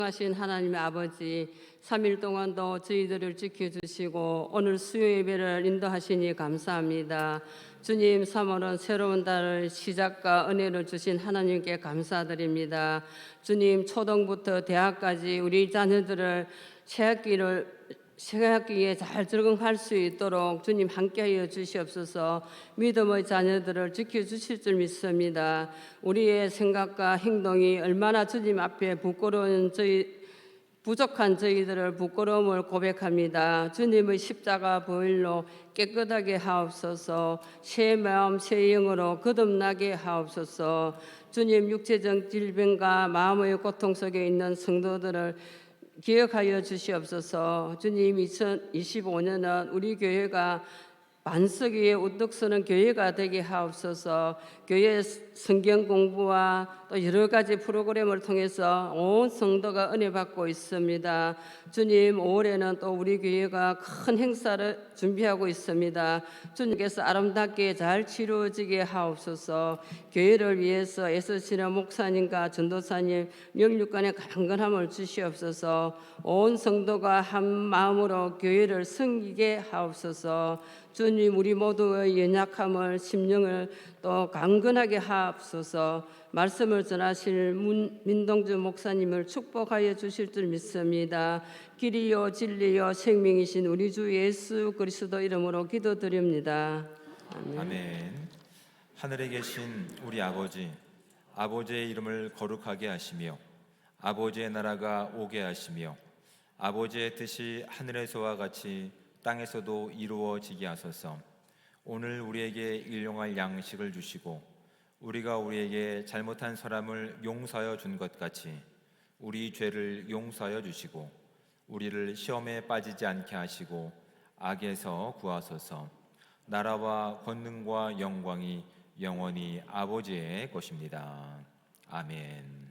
하신 하나님의 아버지, 3일 동안도 저희들을 지켜주시고 오늘 수요 예배를 인도하시니 감사합니다. 주님, 3월은 새로운 달을 시작과 은혜를 주신 하나님께 감사드립니다. 주님, 초등부터 대학까지 우리 자녀들을 새학기에 잘 적응할 수 있도록 주님 함께하여 주시옵소서. 믿음의 자녀들을 지켜주실 줄 믿습니다. 우리의 생각과 행동이 얼마나 주님 앞에 부족한 저희들을 부끄러움을 고백합니다. 주님의 십자가 보혈로 깨끗하게 하옵소서. 새 마음 새 영으로 거듭나게 하옵소서. 주님, 육체적 질병과 마음의 고통 속에 있는 성도들을 기억하여 주시옵소서. 주님, 2025년은 우리 교회가 반석 위에 우뚝 서는 교회가 되게 하옵소서. 교회 성경 공부와 또 여러 가지 프로그램을 통해서 온 성도가 은혜 받고 있습니다. 주님, 5월에는 또 우리 교회가 큰 행사를 준비하고 있습니다. 주님께서 아름답게 잘 치루어지게 하옵소서. 교회를 위해서 애쓰시는 목사님과 전도사님 영육간의 강건함을 주시옵소서. 온 성도가 한 마음으로 교회를 섬기게 하옵소서. 주님, 우리 모두의 연약함을 심령을 또 강건하게 하옵소서. 말씀을 전하실 민동주 목사님을 축복하여 주실 줄 믿습니다. 길이요 진리요 생명이신 우리 주 예수 그리스도 이름으로 기도드립니다. 아멘. 아멘. 하늘에 계신 우리 아버지, 아버지의 이름을 거룩하게 하시며 아버지의 나라가 오게 하시며 아버지의 뜻이 하늘에서와 같이 땅에서도 이루어지게 하소서. 오늘 우리에게 일용할 양식을 주시고 우리가 우리에게 잘못한 사람을 용서하여 준 것 같이 우리 죄를 용서하여 주시고 우리를 시험에 빠지지 않게 하시고 악에서 구하소서. 나라와 권능과 영광이 영원히 아버지의 것입니다. 아멘.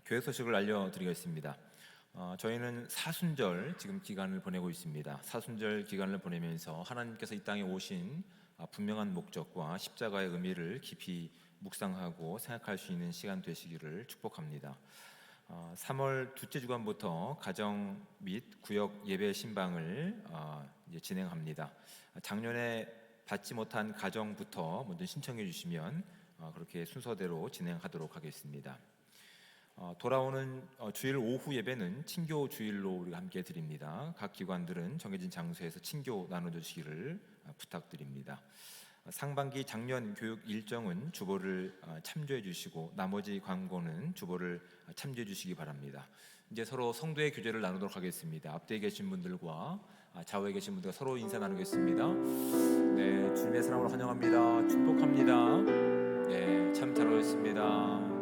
교회 소식을 알려드리겠습니다. 저희는 사순절 지금 기간을 보내고 있습니다. 사순절 기간을 보내면서 하나님께서 이 땅에 오신 분명한 목적과 십자가의 의미를 깊이 묵상하고 생각할 수 있는 시간 되시기를 축복합니다. 3월 둘째 주간부터 가정 및 구역 예배 신방을 이제 진행합니다. 작년에 받지 못한 가정부터 먼저 신청해 주시면 그렇게 순서대로 진행하도록 하겠습니다. 돌아오는 주일 오후 예배는 친교 주일로 우리가 함께 드립니다. 각 기관들은 정해진 장소에서 친교 나눠주시기를 부탁드립니다. 상반기 작년 교육 일정은 주보를 참조해 주시고 나머지 광고는 주보를 참조해 주시기 바랍니다. 이제 서로 성도의 교제를 나누도록 하겠습니다. 앞뒤에 계신 분들과 좌우에 계신 분들과 서로 인사 나누겠습니다. 네, 주님의 사랑으로 환영합니다. 축복합니다. 네, 참 잘 오셨습니다.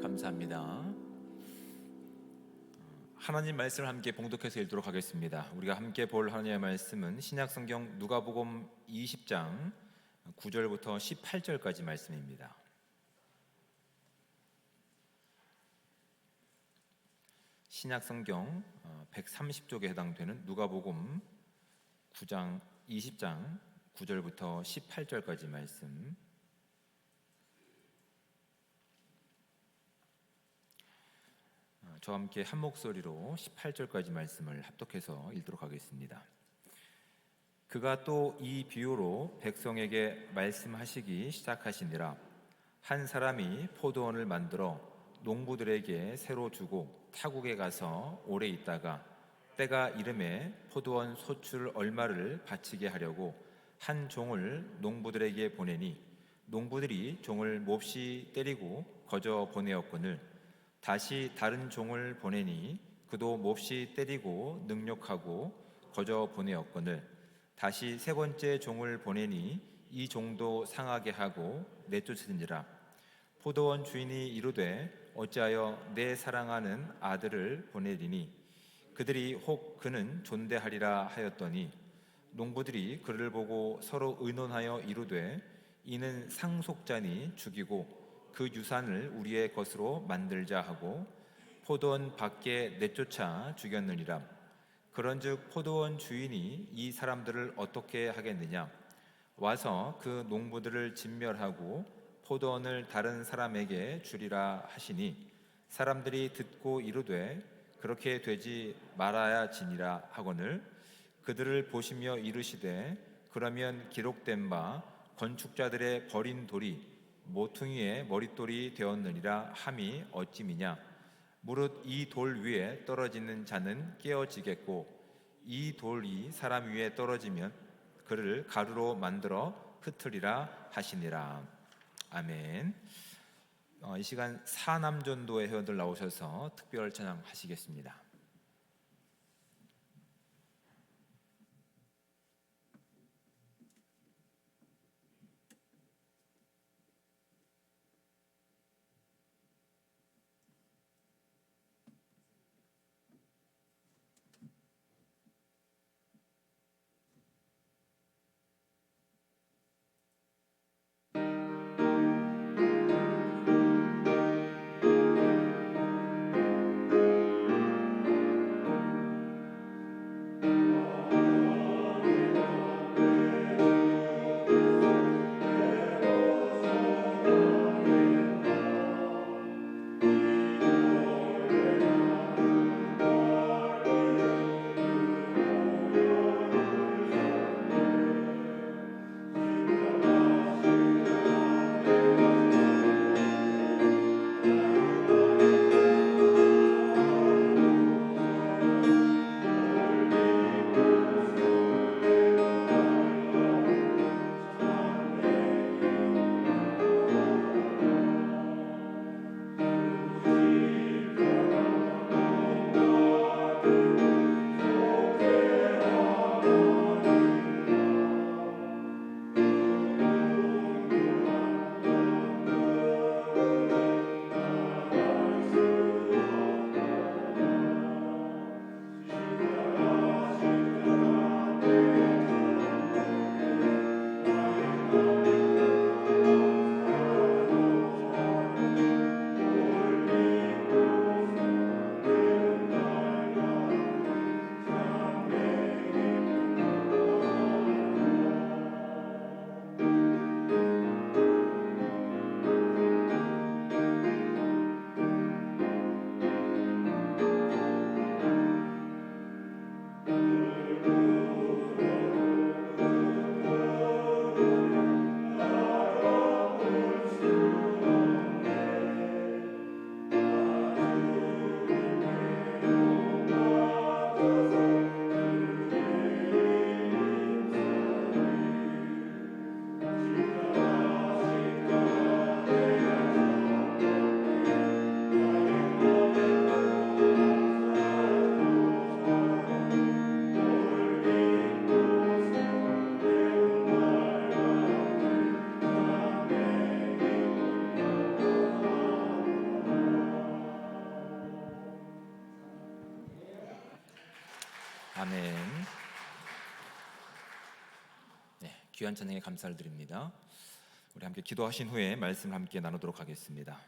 감사합니다. 하나님 말씀을 함께 봉독해서 읽도록 하겠습니다. 우리가 함께 볼 하나님의 말씀은 신약성경 누가복음 20장 9절부터 18절까지 말씀입니다. 신약성경 130쪽에 해당되는 누가복음 20장 9절부터 18절까지 말씀, 저와 함께 한 목소리로 18절까지 말씀을 합독해서 읽도록 하겠습니다. 그가 또 이 비유로 백성에게 말씀하시기 시작하시니라. 한 사람이 포도원을 만들어 농부들에게 새로 주고 타국에 가서 오래 있다가 때가 이름에 포도원 소출 얼마를 바치게 하려고 한 종을 농부들에게 보내니 농부들이 종을 몹시 때리고 거저 보내었거늘 다시 다른 종을 보내니 그도 몹시 때리고 능욕하고 거저 보내었거늘 다시 세 번째 종을 보내니 이 종도 상하게 하고 내쫓으니라. 포도원 주인이 이르되 어찌하여 내 사랑하는 아들을 보내리니 그들이 혹 그는 존대하리라 하였더니 농부들이 그를 보고 서로 의논하여 이르되 이는 상속자니 죽이고 그 유산을 우리의 것으로 만들자 하고 포도원 밖에 내쫓아 죽였느니라. 그런즉 포도원 주인이 이 사람들을 어떻게 하겠느냐? 와서 그 농부들을 진멸하고 포도원을 다른 사람에게 주리라 하시니 사람들이 듣고 이르되 그렇게 되지 말아야 지니라 하거늘 그들을 보시며 이르시되 그러면 기록된 바 건축자들의 버린 돌이 모퉁이의 머릿돌이 되었느니라 함이 어찌미냐? 무릇 이 돌 위에 떨어지는 자는 깨어지겠고 이 돌이 사람 위에 떨어지면 그를 가루로 만들어 흩으리라 하시니라. 아멘. 이 시간 사남전도의 회원들 나오셔서 특별 찬양 하시겠습니다. 아멘. 귀한 찬양에 감사를 드립니다. 우리 함께 기도하신 후에 말씀을 함께 나누도록 하겠습니다.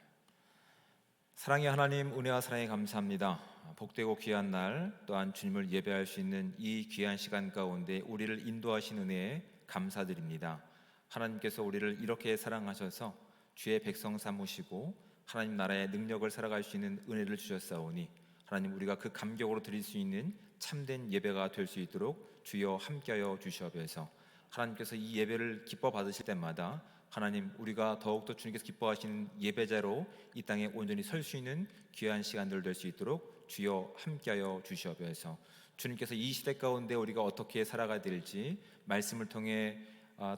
사랑의 하나님, 은혜와 사랑에 감사합니다. 복되고 귀한 날 또한 주님을 예배할 수 있는 이 귀한 시간 가운데 우리를 인도하신 은혜에 감사드립니다. 하나님께서 우리를 이렇게 사랑하셔서 주의 백성 삼으시고 하나님 나라의 능력을 살아갈 수 있는 은혜를 주셨사오니 하나님 우리가 그 감격으로 드릴 수 있는 참된 예배가 될 수 있도록 주여 함께하여 주시옵소서. 하나님께서 이 예배를 기뻐 받으실 때마다 하나님, 우리가 더욱더 주님께서 기뻐하시는 예배자로 이 땅에 온전히 설 수 있는 귀한 시간들 될 수 있도록 주여 함께하여 주시옵소서. 주님께서 이 시대 가운데 우리가 어떻게 살아가야 될지 말씀을 통해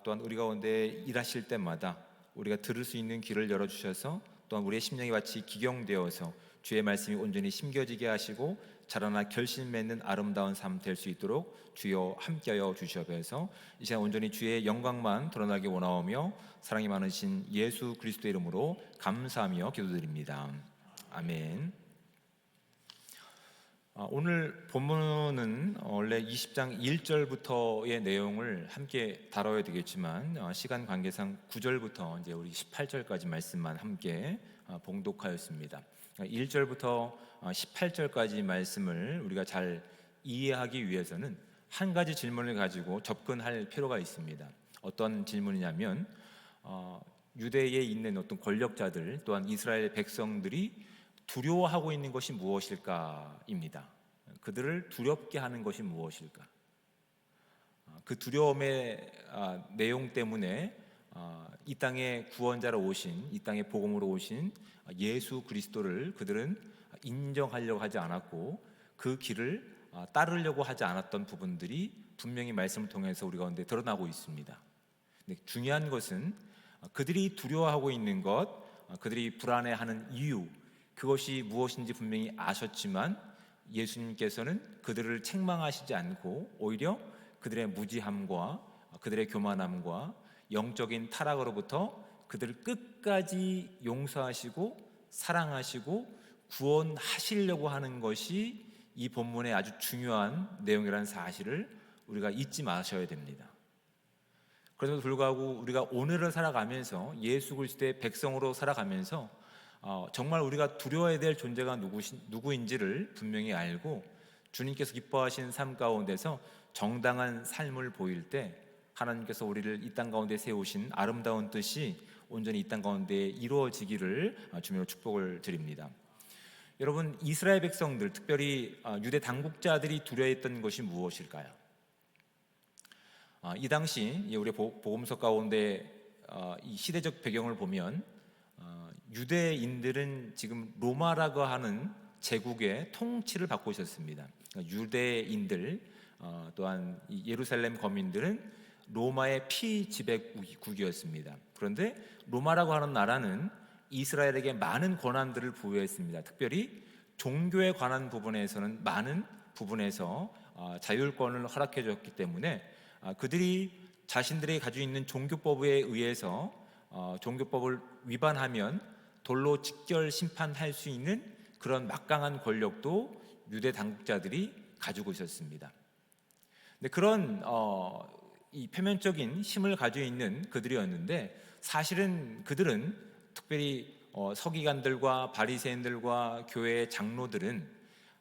또한 우리 가운데 일하실 때마다 우리가 들을 수 있는 귀를 열어주셔서 또한 우리의 심령이 마치 기경되어서 주의 말씀이 온전히 심겨지게 하시고 자라나 결심 맺는 아름다운 삶 될 수 있도록 주여 함께하여 주시옵소서. 이 시간 온전히 주의 영광만 드러나게 원하오며 사랑이 많으신 예수 그리스도의 이름으로 감사하며 기도드립니다. 아멘. 오늘 본문은 원래 20장 1절부터의 내용을 함께 다뤄야 되겠지만 시간 관계상 9절부터 이제 우리 18절까지 말씀만 함께 봉독하였습니다. 1절부터 18절까지 말씀을 우리가 잘 이해하기 위해서는 한 가지 질문을 가지고 접근할 필요가 있습니다. 어떤 질문이냐면 유대에 있는 어떤 권력자들 또한 이스라엘 백성들이 두려워하고 있는 것이 무엇일까입니다. 그들을 두렵게 하는 것이 무엇일까? 그 두려움의 내용 때문에 이 땅에 구원자로 오신, 이 땅에 복음으로 오신 예수 그리스도를 그들은 인정하려고 하지 않았고 그 길을 따르려고 하지 않았던 부분들이 분명히 말씀을 통해서 우리 가운데 드러나고 있습니다. 근데 중요한 것은 그들이 두려워하고 있는 것, 그들이 불안해하는 이유, 그것이 무엇인지 분명히 아셨지만 예수님께서는 그들을 책망하시지 않고 오히려 그들의 무지함과 그들의 교만함과 영적인 타락으로부터 그들을 끝까지 용서하시고 사랑하시고 구원하시려고 하는 것이 이 본문의 아주 중요한 내용이라는 사실을 우리가 잊지 마셔야 됩니다. 그럼에도 불구하고 우리가 오늘을 살아가면서 예수 그리스도의 백성으로 살아가면서 정말 우리가 두려워해야 될 존재가 누구인지를 분명히 알고 주님께서 기뻐하시는 삶 가운데서 정당한 삶을 보일 때 하나님께서 우리를 이 땅 가운데 세우신 아름다운 뜻이 온전히 이 땅 가운데 이루어지기를 주님으로 축복을 드립니다. 여러분, 이스라엘 백성들, 특별히 유대 당국자들이 두려워했던 것이 무엇일까요? 이 당시 우리 복음서 가운데 이 시대적 배경을 보면 유대인들은 지금 로마라고 하는 제국의 통치를 받고 있었습니다. 유대인들 또한 예루살렘 거민들은 로마의 피지배국이었습니다. 그런데 로마라고 하는 나라는 이스라엘에게 많은 권한들을 부여했습니다. 특별히 종교에 관한 부분에서는 많은 부분에서 자율권을 허락해 줬기 때문에 그들이 자신들이 가지고 있는 종교법에 의해서 종교법을 위반하면 돌로 직결 심판할 수 있는 그런 막강한 권력도 유대 당국자들이 가지고 있었습니다. 근데 그런 이 표면적인 힘을 가지고 있는 그들이었는데 사실은 그들은 특별히 서기관들과 바리새인들과 교회의 장로들은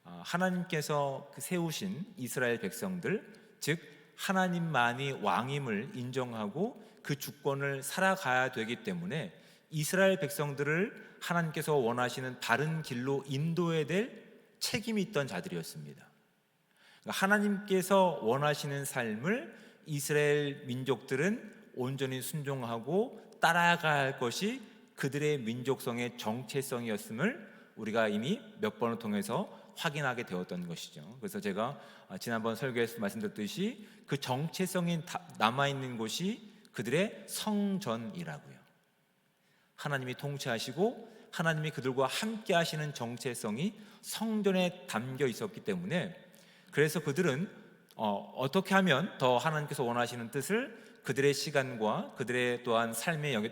하나님께서 세우신 이스라엘 백성들, 즉 하나님만이 왕임을 인정하고 그 주권을 살아가야 되기 때문에 이스라엘 백성들을 하나님께서 원하시는 바른 길로 인도해야 될 책임이 있던 자들이었습니다. 하나님께서 원하시는 삶을 이스라엘 민족들은 온전히 순종하고 따라가야 할 것이 그들의 민족성의 정체성이었음을 우리가 이미 몇 번을 통해서 확인하게 되었던 것이죠. 그래서 제가 지난번 설교에서 말씀드렸듯이 그 정체성이 남아있는 곳이 그들의 성전이라고요. 하나님이 통치하시고 하나님이 그들과 함께 하시는 정체성이 성전에 담겨 있었기 때문에 그래서 그들은 어떻게 하면 더 하나님께서 원하시는 뜻을 그들의 시간과 그들의 또한 삶의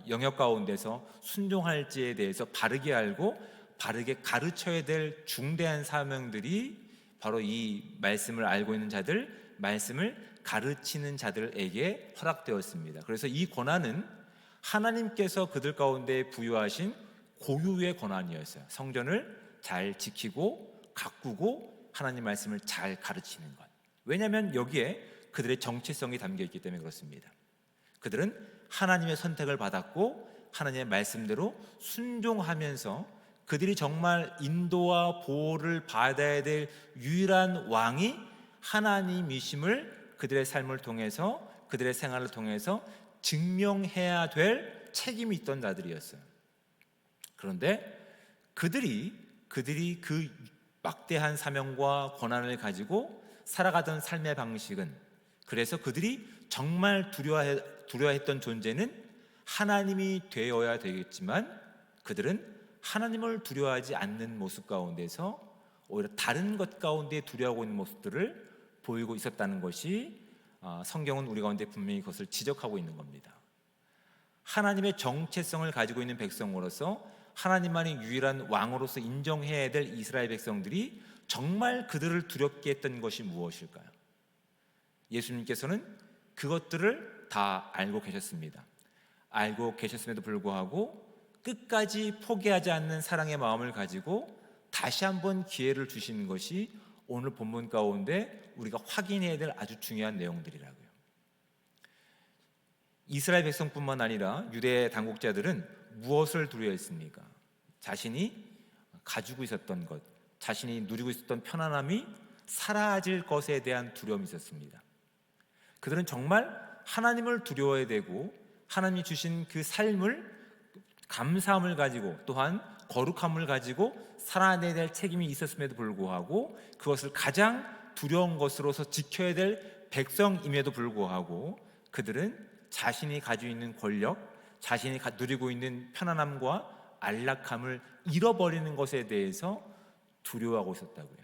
영역 가운데서 순종할지에 대해서 바르게 알고 바르게 가르쳐야 될 중대한 사명들이 바로 이 말씀을 알고 있는 자들, 말씀을 가르치는 자들에게 허락되었습니다. 그래서 이 권한은 하나님께서 그들 가운데 부여하신 고유의 권한이었어요. 성전을 잘 지키고 가꾸고 하나님 말씀을 잘 가르치는 것. 왜냐하면 여기에 그들의 정체성이 담겨 있기 때문에 그렇습니다. 그들은 하나님의 선택을 받았고 하나님의 말씀대로 순종하면서 그들이 정말 인도와 보호를 받아야 될 유일한 왕이 하나님이심을 그들의 삶을 통해서 그들의 생활을 통해서 증명해야 될 책임이 있던 자들이었어요. 그런데 그들이 그 막대한 사명과 권한을 가지고 살아가던 삶의 방식은, 그래서 그들이 정말 두려워했던 존재는 하나님이 되어야 되겠지만, 그들은 하나님을 두려워하지 않는 모습 가운데서 오히려 다른 것 가운데 두려워하고 있는 모습들을 보이고 있었다는 것이, 성경은 우리 가운데 분명히 그것을 지적하고 있는 겁니다. 하나님의 정체성을 가지고 있는 백성으로서 하나님만이 유일한 왕으로서 인정해야 될 이스라엘 백성들이 정말 그들을 두렵게 했던 것이 무엇일까요? 예수님께서는 그것들을 다 알고 계셨습니다. 알고 계셨음에도 불구하고 끝까지 포기하지 않는 사랑의 마음을 가지고 다시 한번 기회를 주시는 것이 오늘 본문 가운데 우리가 확인해야 될 아주 중요한 내용들이라고요. 이스라엘 백성뿐만 아니라 유대 당국자들은 무엇을 두려워했습니까? 자신이 가지고 있었던 것, 자신이 누리고 있었던 편안함이 사라질 것에 대한 두려움이 있었습니다. 그들은 정말 하나님을 두려워해야 되고, 하나님이 주신 그 삶을 감사함을 가지고 또한 거룩함을 가지고 살아내야 될 책임이 있었음에도 불구하고, 그것을 가장 두려운 것으로서 지켜야 될 백성임에도 불구하고 그들은 자신이 가지고 있는 권력, 자신이 누리고 있는 편안함과 안락함을 잃어버리는 것에 대해서 두려워하고 있었다고요.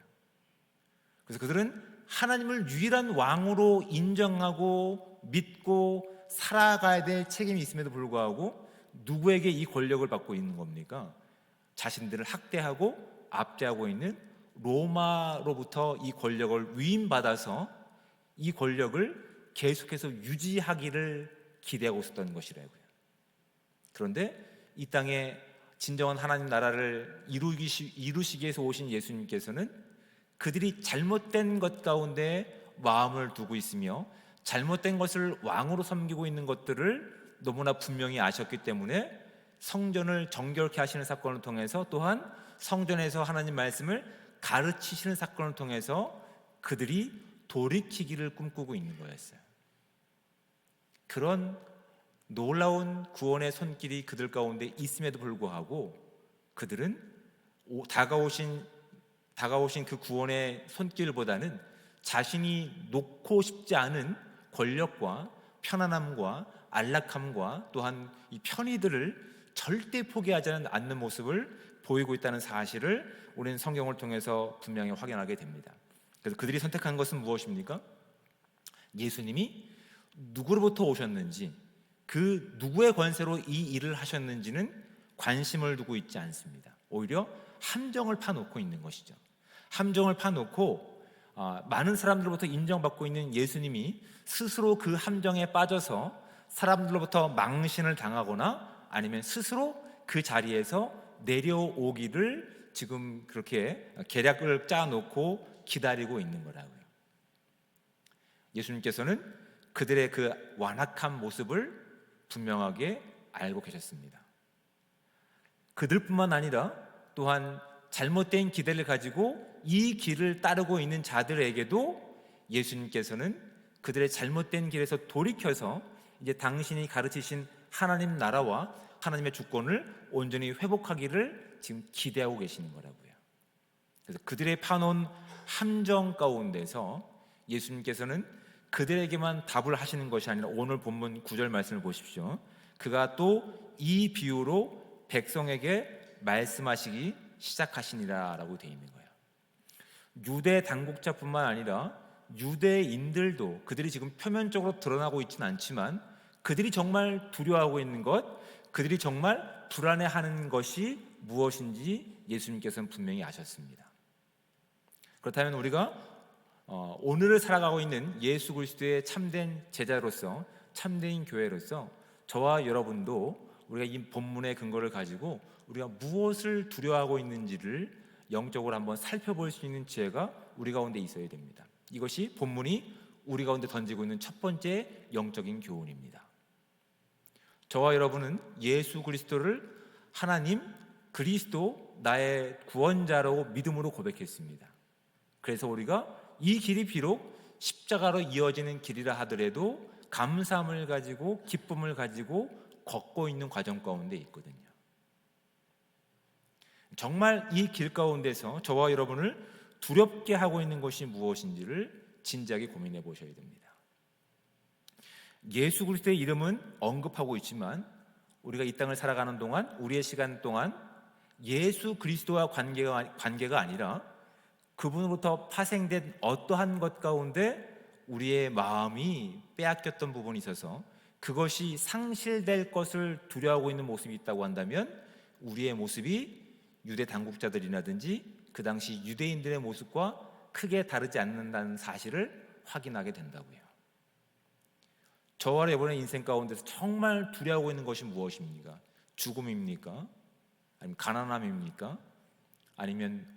그래서 그들은 하나님을 유일한 왕으로 인정하고 믿고 살아가야 될 책임이 있음에도 불구하고 누구에게 이 권력을 받고 있는 겁니까? 자신들을 학대하고 압제하고 있는 로마로부터 이 권력을 위임받아서 이 권력을 계속해서 유지하기를 기대하고 있었던 것이라고요. 그런데 이 땅에 진정한 하나님 나라를 이루시기 위해서 오신 예수님께서는 그들이 잘못된 것 가운데 마음을 두고 있으며 잘못된 것을 왕으로 섬기고 있는 것들을 너무나 분명히 아셨기 때문에 성전을 정결케 하시는 사건을 통해서, 또한 성전에서 하나님 말씀을 가르치시는 사건을 통해서 그들이 돌이키기를 꿈꾸고 있는 거였어요. 그런 놀라운 구원의 손길이 그들 가운데 있음에도 불구하고 그들은 다가오신 그 구원의 손길보다는 자신이 놓고 싶지 않은 권력과 편안함과 안락함과 또한 이 편의들을 절대 포기하지 않는 모습을 보이고 있다는 사실을 우리는 성경을 통해서 분명히 확인하게 됩니다. 그래서 그들이 선택한 것은 무엇입니까? 예수님이 누구로부터 오셨는지, 그 누구의 권세로 이 일을 하셨는지는 관심을 두고 있지 않습니다. 오히려 함정을 파놓고 있는 것이죠. 함정을 파놓고 많은 사람들로부터 인정받고 있는 예수님이 스스로 그 함정에 빠져서 사람들로부터 망신을 당하거나 아니면 스스로 그 자리에서 내려오기를 지금 그렇게 계략을 짜놓고 기다리고 있는 거라고요. 예수님께서는 그들의 그 완악한 모습을 분명하게 알고 계셨습니다. 그들뿐만 아니라 또한 잘못된 기대를 가지고 이 길을 따르고 있는 자들에게도 예수님께서는 그들의 잘못된 길에서 돌이켜서 이제 당신이 가르치신 하나님 나라와 하나님의 주권을 온전히 회복하기를 지금 기대하고 계시는 거라고요. 그래서 그들의 파놓은 함정 가운데서 예수님께서는 그들에게만 답을 하시는 것이 아니라 오늘 본문 9절 말씀을 보십시오. 그가 또 이 비유로 백성에게 말씀하시기 시작하시니라 라고 되어 있는 거예요. 유대 당국자뿐만 아니라 유대인들도 그들이 지금 표면적으로 드러나고 있지는 않지만 그들이 정말 두려워하고 있는 것, 그들이 정말 불안해하는 것이 무엇인지 예수님께서는 분명히 아셨습니다. 그렇다면 우리가 오늘을 살아가고 있는 예수 그리스도의 참된 제자로서, 참된 교회로서 저와 여러분도 우리가 이 본문의 근거를 가지고 우리가 무엇을 두려워하고 있는지를 영적으로 한번 살펴볼 수 있는 지혜가 우리 가운데 있어야 됩니다. 이것이 본문이 우리 가운데 던지고 있는 첫 번째 영적인 교훈입니다. 저와 여러분은 예수 그리스도를 하나님 그리스도 나의 구원자로 믿음으로 고백했습니다. 그래서 우리가 이 길이 비록 십자가로 이어지는 길이라 하더라도 감사함을 가지고 기쁨을 가지고 걷고 있는 과정 가운데 있거든요. 정말 이 길 가운데서 저와 여러분을 두렵게 하고 있는 것이 무엇인지를 진지하게 고민해 보셔야 됩니다. 예수 그리스도의 이름은 언급하고 있지만 우리가 이 땅을 살아가는 동안, 우리의 시간 동안 예수 그리스도와 관계가 아니라 그분으로부터 파생된 어떠한 것 가운데 우리의 마음이 빼앗겼던 부분이 있어서 그것이 상실될 것을 두려워하고 있는 모습이 있다고 한다면 우리의 모습이 유대 당국자들이라든지 그 당시 유대인들의 모습과 크게 다르지 않는다는 사실을 확인하게 된다고요. 저와 여러분의 인생 가운데서 정말 두려워하고 있는 것이 무엇입니까? 죽음입니까? 아니면 가난함입니까? 아니면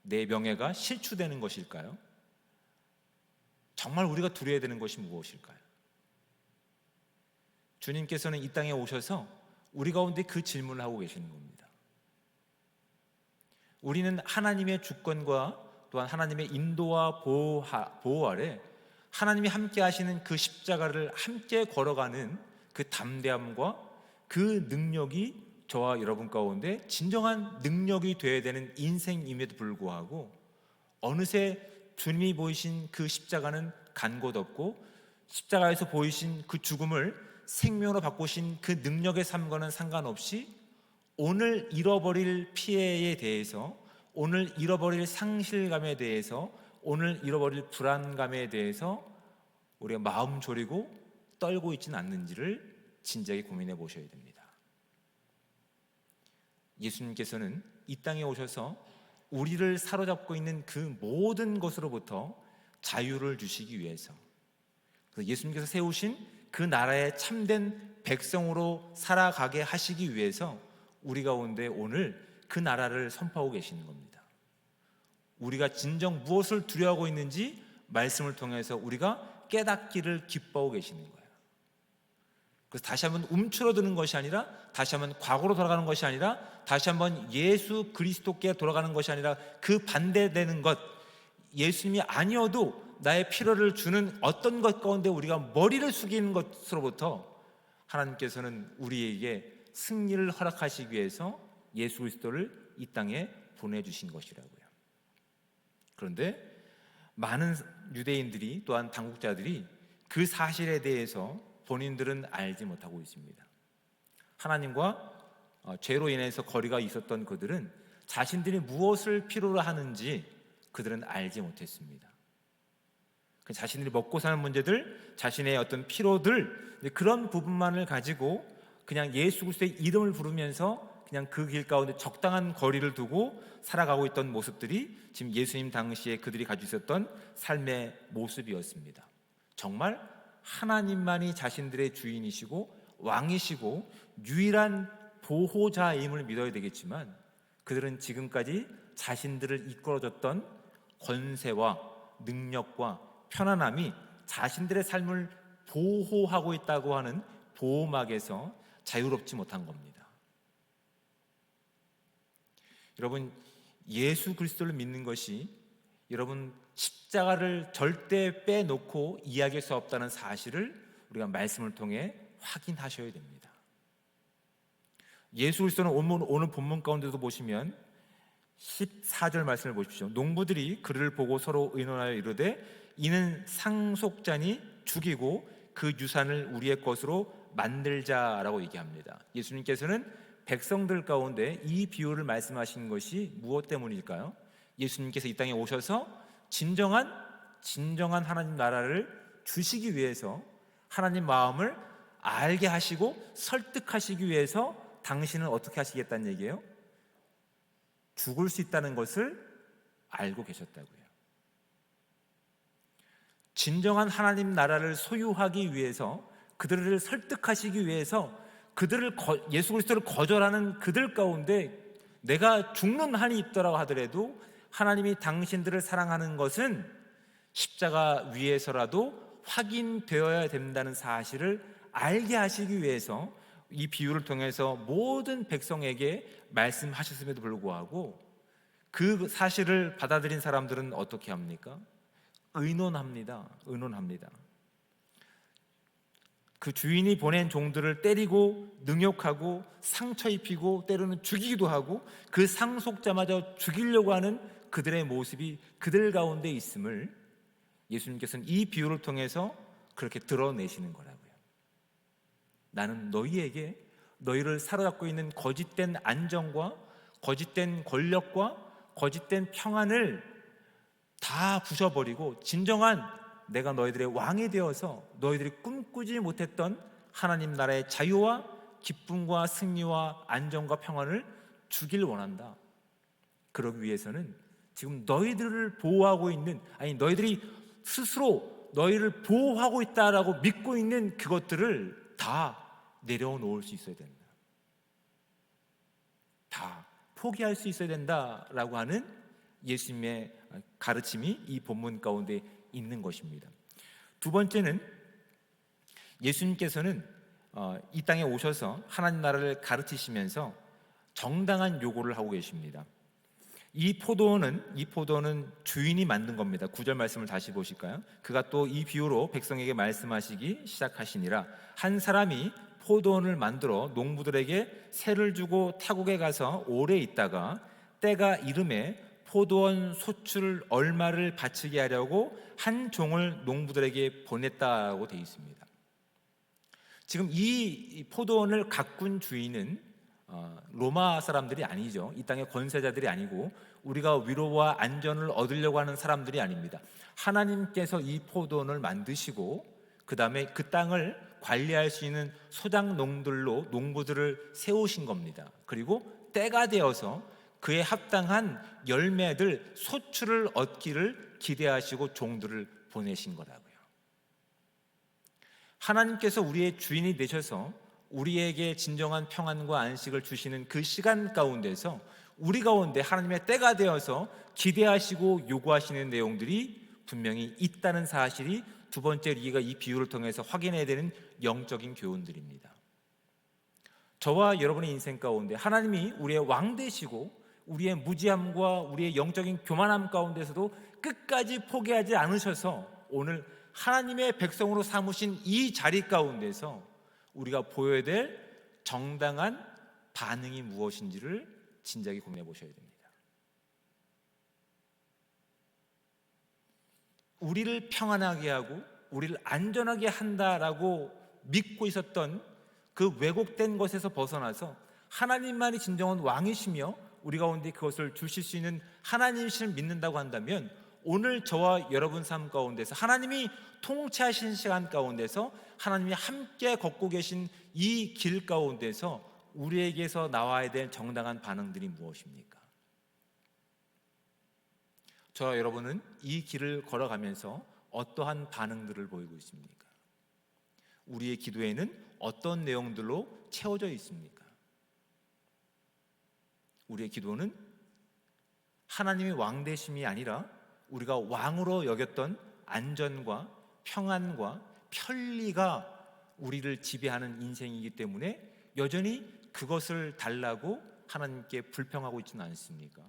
내 명예가 실추되는 것일까요? 정말 우리가 두려워야 되는 것이 무엇일까요? 주님께서는 이 땅에 오셔서 우리 가운데 그 질문을 하고 계시는 겁니다. 우리는 하나님의 주권과 또한 하나님의 인도와 보호 아래 하나님이 함께 하시는 그 십자가를 함께 걸어가는 그 담대함과 그 능력이 저와 여러분 가운데 진정한 능력이 되어야 되는 인생임에도 불구하고 어느새 주님이 보이신 그 십자가는 간 곳 없고 십자가에서 보이신 그 죽음을 생명으로 바꾸신 그 능력의 삶과는 상관없이 오늘 잃어버릴 피해에 대해서, 오늘 잃어버릴 상실감에 대해서, 오늘 잃어버릴 불안감에 대해서 우리가 마음 졸이고 떨고 있지는 않는지를 진지하게 고민해 보셔야 됩니다. 예수님께서는 이 땅에 오셔서 우리를 사로잡고 있는 그 모든 것으로부터 자유를 주시기 위해서, 그래서 예수님께서 세우신 그 나라의 참된 백성으로 살아가게 하시기 위해서 우리 가운데 오늘 그 나라를 선포하고 계시는 겁니다. 우리가 진정 무엇을 두려워하고 있는지 말씀을 통해서 우리가 깨닫기를 기뻐하고 계시는 거예요. 그래서 다시 한번 움츠러드는 것이 아니라, 다시 한번 과거로 돌아가는 것이 아니라, 다시 한번 예수 그리스도께 돌아가는 것이 아니라 그 반대되는 것, 예수님이 아니어도 나의 필요를 주는 어떤 것 가운데 우리가 머리를 숙이는 것으로부터 하나님께서는 우리에게 승리를 허락하시기 위해서 예수 그리스도를 이 땅에 보내주신 것이라고요. 그런데 많은 유대인들이 또한 당국자들이 그 사실에 대해서 본인들은 알지 못하고 있습니다. 하나님과 죄로 인해서 거리가 있었던 그들은 자신들이 무엇을 필요로 하는지 그들은 알지 못했습니다. 자신들이 먹고 사는 문제들, 자신의 어떤 필요들, 그런 부분만을 가지고 그냥 예수 그리스도의 이름을 부르면서 그냥 그 길 가운데 적당한 거리를 두고 살아가고 있던 모습들이 지금 예수님 당시에 그들이 가지고 있었던 삶의 모습이었습니다. 정말 하나님만이 자신들의 주인이시고 왕이시고 유일한 보호자임을 믿어야 되겠지만 그들은 지금까지 자신들을 이끌어줬던 권세와 능력과 편안함이 자신들의 삶을 보호하고 있다고 하는 보호막에서 자유롭지 못한 겁니다. 여러분, 예수 그리스도를 믿는 것이 여러분 십자가를 절대 빼놓고 이야기할 수 없다는 사실을 우리가 말씀을 통해 확인하셔야 됩니다. 예수 그리스도는 오늘 본문 가운데도 보시면 14절 말씀을 보십시오. 농부들이 그를 보고 서로 의논하여 이르되 이는 상속자니 죽이고 그 유산을 우리의 것으로 만들자라고 얘기합니다. 예수님께서는 백성들 가운데 이 비유를 말씀하신 것이 무엇 때문일까요? 예수님께서 이 땅에 오셔서 진정한 하나님 나라를 주시기 위해서 하나님 마음을 알게 하시고 설득하시기 위해서 당신은 어떻게 하시겠다는 얘기예요? 죽을 수 있다는 것을 알고 계셨다고요. 진정한 하나님 나라를 소유하기 위해서, 그들을 설득하시기 위해서 예수 그리스도를 거절하는 그들 가운데 내가 죽는 한이 있더라고 하더라도 하나님이 당신들을 사랑하는 것은 십자가 위에서라도 확인되어야 된다는 사실을 알게 하시기 위해서 이 비유를 통해서 모든 백성에게 말씀하셨음에도 불구하고 그 사실을 받아들인 사람들은 어떻게 합니까? 의논합니다. 그 주인이 보낸 종들을 때리고 능욕하고 상처 입히고 때로는 죽이기도 하고 그 상속자마저 죽이려고 하는 그들의 모습이 그들 가운데 있음을 예수님께서는 이 비유를 통해서 그렇게 드러내시는 거라고요. 나는 너희에게 너희를 사로잡고 있는 거짓된 안정과 거짓된 권력과 거짓된 평안을 다 부셔버리고 진정한 내가 너희들의 왕이 되어서 너희들이 꿈꾸지 못했던 하나님 나라의 자유와 기쁨과 승리와 안정과 평안을 주길 원한다. 그러기 위해서는 지금 너희들을 보호하고 있는, 아니 너희들이 스스로 너희를 보호하고 있다라고 믿고 있는 그것들을 다 내려놓을 수 있어야 된다. 다 포기할 수 있어야 된다라고 하는 예수님의 가르침이 이 본문 가운데 있는 것입니다. 두 번째는 예수님께서는 이 땅에 오셔서 하나님 나라를 가르치시면서 정당한 요구를 하고 계십니다. 이 포도원은 주인이 만든 겁니다. 9절 말씀을 다시 보실까요? 그가 또 이 비유로 백성에게 말씀하시기 시작하시니라. 한 사람이 포도원을 만들어 농부들에게 세를 주고 타국에 가서 오래 있다가 때가 이름에 포도원 소출 얼마를 바치게 하려고 한 종을 농부들에게 보냈다고 되어 있습니다. 지금 이 포도원을 가꾼 주인은 로마 사람들이 아니죠. 이 땅의 권세자들이 아니고 우리가 위로와 안전을 얻으려고 하는 사람들이 아닙니다. 하나님께서 이 포도원을 만드시고 그 다음에 그 땅을 관리할 수 있는 소작농들로 농부들을 세우신 겁니다. 그리고 때가 되어서 그에 합당한 열매들 소출을 얻기를 기대하시고 종들을 보내신 거라고요. 하나님께서 우리의 주인이 되셔서 우리에게 진정한 평안과 안식을 주시는 그 시간 가운데서 우리 가운데 하나님의 때가 되어서 기대하시고 요구하시는 내용들이 분명히 있다는 사실이 두 번째 우리가 이 비유를 통해서 확인해야 되는 영적인 교훈들입니다. 저와 여러분의 인생 가운데 하나님이 우리의 왕 되시고 우리의 무지함과 우리의 영적인 교만함 가운데서도 끝까지 포기하지 않으셔서 오늘 하나님의 백성으로 삼으신 이 자리 가운데서 우리가 보여야 될 정당한 반응이 무엇인지를 진작에 고민해 보셔야 됩니다. 우리를 평안하게 하고 우리를 안전하게 한다라고 믿고 있었던 그 왜곡된 것에서 벗어나서 하나님만이 진정한 왕이시며 우리 가운데 그것을 주실 수 있는 하나님이심을 믿는다고 한다면 오늘 저와 여러분 삶 가운데서 하나님이 통치하신 시간 가운데서 하나님이 함께 걷고 계신 이 길 가운데서 우리에게서 나와야 될 정당한 반응들이 무엇입니까? 저와 여러분은 이 길을 걸어가면서 어떠한 반응들을 보이고 있습니까? 우리의 기도에는 어떤 내용들로 채워져 있습니까? 우리의 기도는 하나님의 왕되심이 아니라 우리가 왕으로 여겼던 안전과 평안과 편리가 우리를 지배하는 인생이기 때문에 여전히 그것을 달라고 하나님께 불평하고 있지는 않습니까?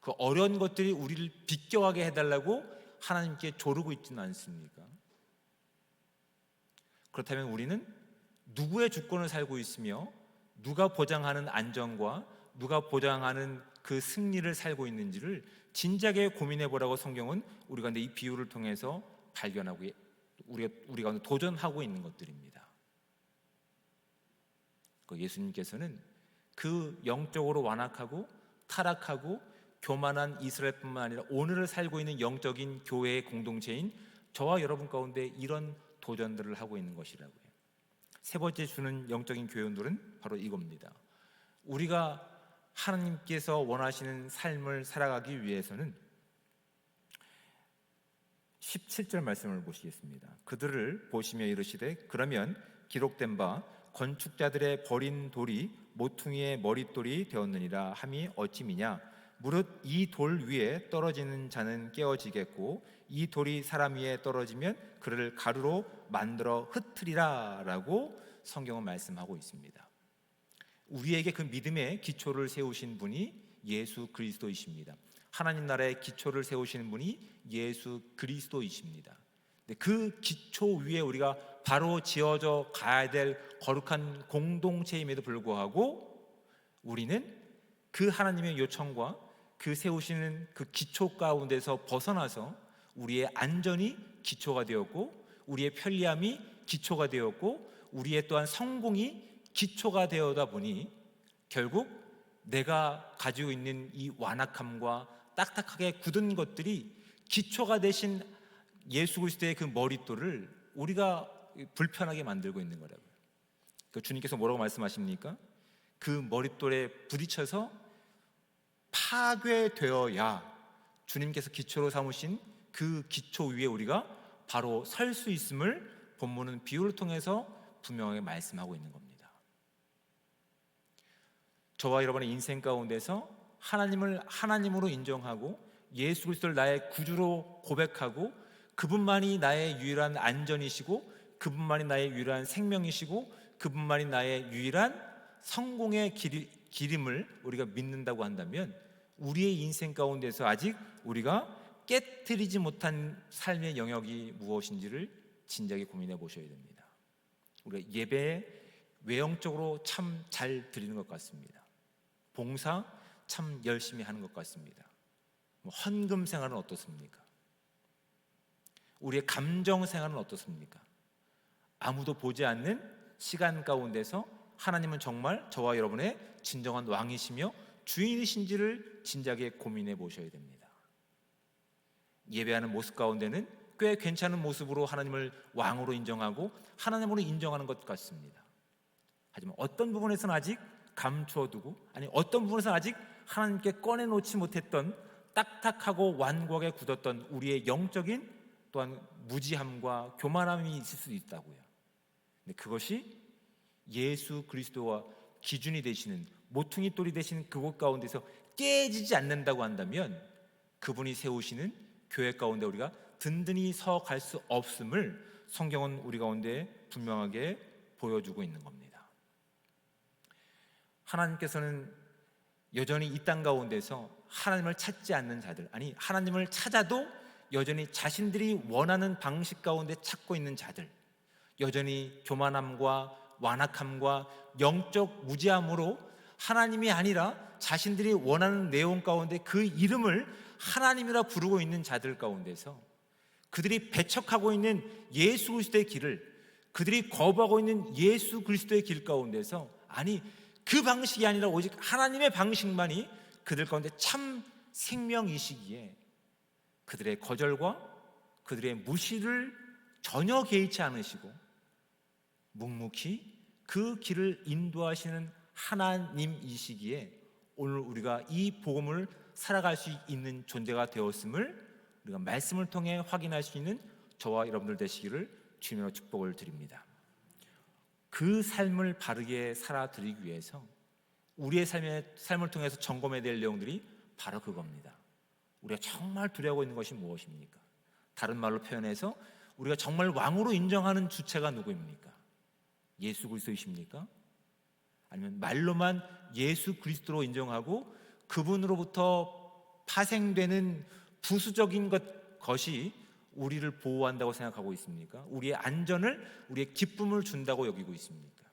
그 어려운 것들이 우리를 비껴가게 해달라고 하나님께 조르고 있지는 않습니까? 그렇다면 우리는 누구의 주권을 살고 있으며 누가 보장하는 안정과 누가 보장하는 그 승리를 살고 있는지를 진작에 고민해 보라고 성경은 우리 가운데 이 비유를 통해서 발견하고 우리 가운데 도전하고 있는 것들입니다. 예수님께서는 그 영적으로 완악하고 타락하고 교만한 이스라엘뿐만 아니라 오늘을 살고 있는 영적인 교회의 공동체인 저와 여러분 가운데 이런 도전들을 하고 있는 것이라고요. 세 번째 주는 영적인 교훈들은 바로 이겁니다. 우리가 하나님께서 원하시는 삶을 살아가기 위해서는 17절 말씀을 보시겠습니다. 그들을 보시며 이르시되 그러면 기록된 바 건축자들의 버린 돌이 모퉁이의 머릿돌이 되었느니라 함이 어찌미냐 무릇 이 돌 위에 떨어지는 자는 깨어지겠고 이 돌이 사람 위에 떨어지면 그를 가루로 만들어 흩으리라 라고 성경은 말씀하고 있습니다. 우리에게 그 믿음의 기초를 세우신 분이 예수 그리스도이십니다. 하나님 나라의 기초를 세우시는 분이 예수 그리스도이십니다. 근데 그 기초 위에 우리가 바로 지어져 가야 될 거룩한 공동체임에도 불구하고 우리는 그 하나님의 요청과 그 세우시는 그 기초 가운데서 벗어나서 우리의 안전이 기초가 되었고, 우리의 편리함이 기초가 되었고, 우리의 또한 성공이 기초가 되어다 보니 결국 내가 가지고 있는 이 완악함과 딱딱하게 굳은 것들이 기초가 되신 예수 그리스도의 그 머릿돌을 우리가 불편하게 만들고 있는 거라고요. 그 주님께서 뭐라고 말씀하십니까? 그 머릿돌에 부딪혀서 파괴되어야 주님께서 기초로 삼으신 그 기초 위에 우리가 바로 설 수 있음을 본문은 비유를 통해서 분명하게 말씀하고 있는 겁니다. 저와 여러분의 인생 가운데서 하나님을 하나님으로 인정하고 예수 그리스도를 나의 구주로 고백하고 그분만이 나의 유일한 안전이시고 그분만이 나의 유일한 생명이시고 그분만이 나의 유일한 성공의 길임을 우리가 믿는다고 한다면 우리의 인생 가운데서 아직 우리가 깨트리지 못한 삶의 영역이 무엇인지를 진작에 고민해 보셔야 됩니다. 우리가 예배에 외형적으로 참 잘 드리는 것 같습니다. 봉사 참 열심히 하는 것 같습니다. 헌금 생활은 어떻습니까? 우리의 감정 생활은 어떻습니까? 아무도 보지 않는 시간 가운데서 하나님은 정말 저와 여러분의 진정한 왕이시며 주인이신지를 진작에 고민해 보셔야 됩니다. 예배하는 모습 가운데는 꽤 괜찮은 모습으로 하나님을 왕으로 인정하고 하나님으로 인정하는 것 같습니다. 하지만 어떤 부분에서는 아직 감추어두고, 아니 어떤 부분에서는 아직 하나님께 꺼내놓지 못했던 딱딱하고 완고하게 굳었던 우리의 영적인 또한 무지함과 교만함이 있을 수 있다고요. 근데 그것이 예수 그리스도와 기준이 되시는 모퉁이 돌이 되시는 그곳 가운데서 깨지지 않는다고 한다면 그분이 세우시는 교회 가운데 우리가 든든히 서 갈 수 없음을 성경은 우리 가운데 분명하게 보여주고 있는 겁니다. 하나님께서는 여전히 이 땅 가운데서 하나님을 찾지 않는 자들, 아니 하나님을 찾아도 여전히 자신들이 원하는 방식 가운데 찾고 있는 자들, 여전히 교만함과 완악함과 영적 무지함으로 하나님이 아니라 자신들이 원하는 내용 가운데 그 이름을 하나님이라 부르고 있는 자들 가운데서 그들이 배척하고 있는 예수 그리스도의 길을, 그들이 거부하고 있는 예수 그리스도의 길 가운데서, 아니 그 방식이 아니라 오직 하나님의 방식만이 그들 가운데 참 생명이시기에 그들의 거절과 그들의 무시를 전혀 개의치 않으시고 묵묵히 그 길을 인도하시는 하나님이시기에 오늘 우리가 이 복음을 살아갈 수 있는 존재가 되었음을 우리가 말씀을 통해 확인할 수 있는 저와 여러분들 되시기를 주님으로 축복을 드립니다. 그 삶을 바르게 살아드리기 위해서 우리의 삶을 통해서 점검해야 될 내용들이 바로 그겁니다. 우리가 정말 두려워하고 있는 것이 무엇입니까? 다른 말로 표현해서 우리가 정말 왕으로 인정하는 주체가 누구입니까? 예수 그리스도이십니까? 아니면 말로만 예수 그리스도로 인정하고 그분으로부터 파생되는 부수적인 것이 우리를 보호한다고 생각하고 있습니까? 우리의 안전을, 우리의 기쁨을 준다고 여기고 있습니까?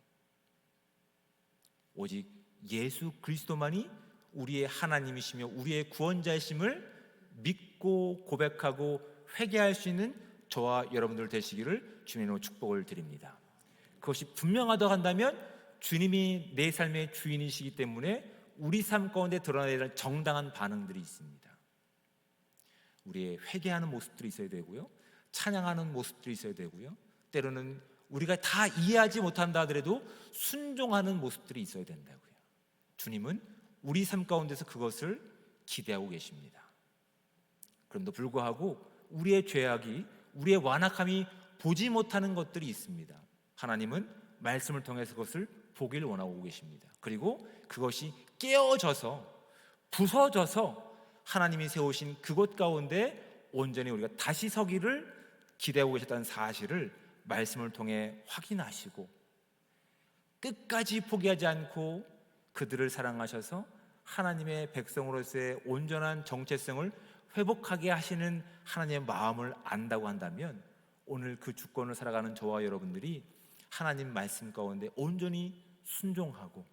오직 예수 그리스도만이 우리의 하나님이시며 우리의 구원자이심을 믿고 고백하고 회개할 수 있는 저와 여러분들 되시기를 주님으로 축복을 드립니다. 그것이 분명하다고 한다면 주님이 내 삶의 주인이시기 때문에 우리 삶 가운데 드러나야 될 정당한 반응들이 있습니다. 우리의 회개하는 모습들이 있어야 되고요, 찬양하는 모습들이 있어야 되고요, 때로는 우리가 다 이해하지 못한다 하더라도 순종하는 모습들이 있어야 된다고요. 주님은 우리 삶 가운데서 그것을 기대하고 계십니다. 그럼에도 불구하고 우리의 죄악이, 우리의 완악함이 보지 못하는 것들이 있습니다. 하나님은 말씀을 통해서 그것을 보기를 원하고 계십니다. 그리고 그것이 깨어져서 부서져서 하나님이 세우신 그곳 가운데 온전히 우리가 다시 서기를 기대하고 계셨다는 사실을 말씀을 통해 확인하시고 끝까지 포기하지 않고 그들을 사랑하셔서 하나님의 백성으로서의 온전한 정체성을 회복하게 하시는 하나님의 마음을 안다고 한다면 오늘 그 주권을 살아가는 저와 여러분들이 하나님 말씀 가운데 온전히 순종하고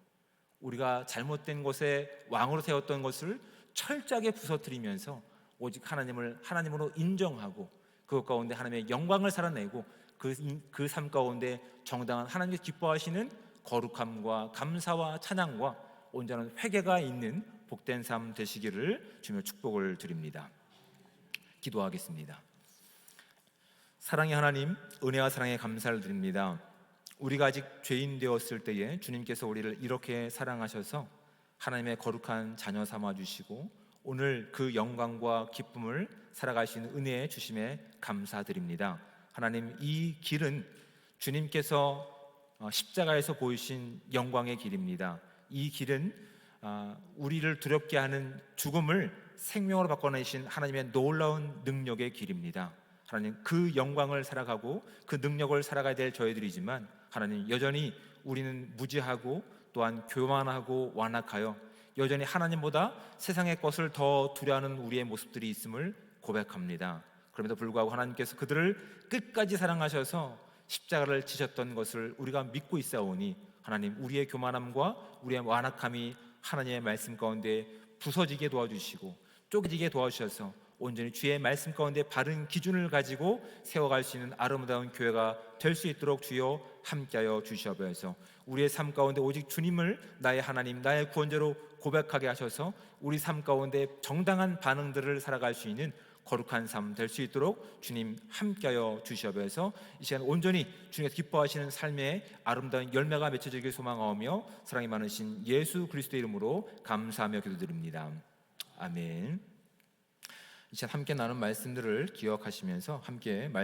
우리가 잘못된 것에 왕으로 세웠던 것을 철저하게 부서뜨리면서 오직 하나님을 하나님으로 인정하고 그것 가운데 하나님의 영광을 살아내고 그 삶 가운데 정당한 하나님께서 기뻐하시는 거룩함과 감사와 찬양과 온전한 회개가 있는 복된 삶 되시기를 주며 축복을 드립니다. 기도하겠습니다. 사랑의 하나님, 은혜와 사랑에 감사를 드립니다. 우리가 아직 죄인 되었을 때에 주님께서 우리를 이렇게 사랑하셔서 하나님의 거룩한 자녀 삼아 주시고 오늘 그 영광과 기쁨을 살아가시는 은혜 주심에 감사드립니다. 하나님, 이 길은 주님께서 십자가에서 보이신 영광의 길입니다. 이 길은 우리를 두렵게 하는 죽음을 생명으로 바꿔내신 하나님의 놀라운 능력의 길입니다. 하나님, 그 영광을 살아가고 그 능력을 살아가야 될 저희들이지만 하나님, 여전히 우리는 무지하고 또한 교만하고 완악하여 여전히 하나님보다 세상의 것을 더 두려워하는 우리의 모습들이 있음을 고백합니다. 그럼에도 불구하고 하나님께서 그들을 끝까지 사랑하셔서 십자가를 지셨던 것을 우리가 믿고 있사오니 하나님, 우리의 교만함과 우리의 완악함이 하나님의 말씀 가운데 부서지게 도와주시고 쪼개지게 도와주셔서 온전히 주의 말씀 가운데 바른 기준을 가지고 세워갈 수 있는 아름다운 교회가 될 수 있도록 주여 함께하여 주시옵소서. 우리의 삶 가운데 오직 주님을 나의 하나님, 나의 구원자로 고백하게 하셔서 우리 삶 가운데 정당한 반응들을 살아갈 수 있는 거룩한 삶 될 수 있도록 주님 함께하여 주시옵소서. 이 시간 온전히 주님께서 기뻐하시는 삶의 아름다운 열매가 맺혀지길 소망하오며 사랑이 많으신 예수 그리스도의 이름으로 감사하며 기도드립니다. 아멘. 이 시간 함께 나눈 말씀들을 기억하시면서 함께 말씀